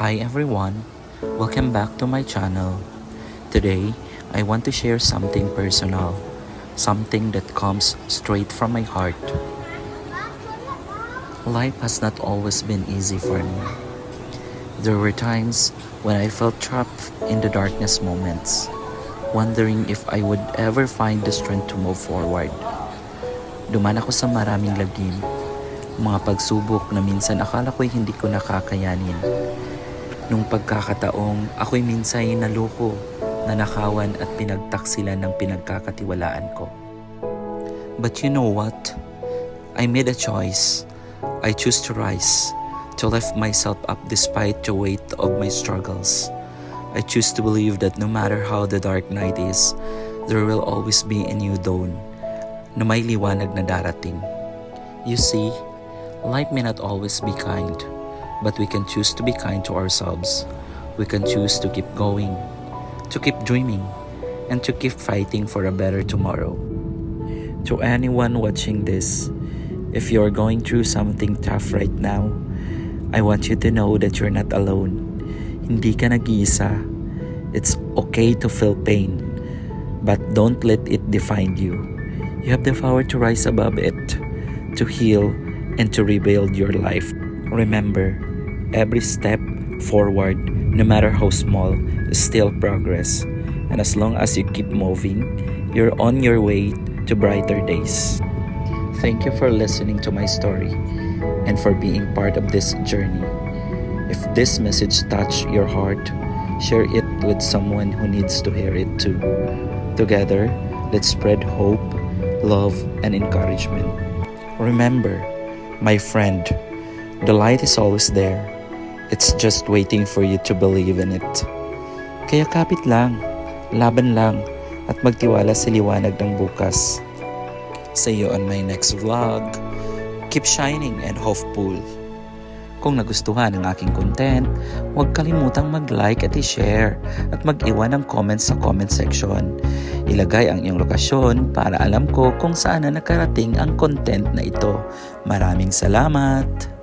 Hi everyone, welcome back to my channel. Today, I want to share something personal, something that comes straight from my heart. Life has not always been easy for me. There were times when I felt trapped in the darkness moments, wondering if I would ever find the strength to move forward. Duman ako sa maraming lagim, mga pagsubok na minsan akala ko'y hindi ko nakakayanin. Nung pagkakataong ako'y minsay naloko, nanakawan at pinagtaksilan ng pinagkakatiwalaan ko. But you know what? I made a choice. I choose to rise, to lift myself up despite the weight of my struggles. I choose to believe that no matter how the dark night is, there will always be a new dawn na may liwanag na darating. You see, life may not always be kind, but we can choose to be kind to ourselves. We can choose to keep going, to keep dreaming, and to keep fighting for a better tomorrow. To anyone watching this, if you're going through something tough right now, I want you to know that you're not alone. Hindi ka nag-iisa. It's okay to feel pain, but don't let it define you. You have the power to rise above it, to heal, and to rebuild your life. Remember, every step forward, no matter how small, is still progress. And as long as you keep moving, you're on your way to brighter days. Thank you for listening to my story and for being part of this journey. If this message touched your heart, share it with someone who needs to hear it too. Together, let's spread hope, love, and encouragement. Remember, my friend, the light is always there. It's just waiting for you to believe in it. Kaya kapit lang, laban lang, at magtiwala sa liwanag ng bukas. See you on my next vlog. Keep shining and hopeful. Kung nagustuhan ang aking content, huwag kalimutang mag-like at i-share at mag-iwan ng comments sa comment section. Ilagay ang iyong lokasyon para alam ko kung saan na nakarating ang content na ito. Maraming salamat!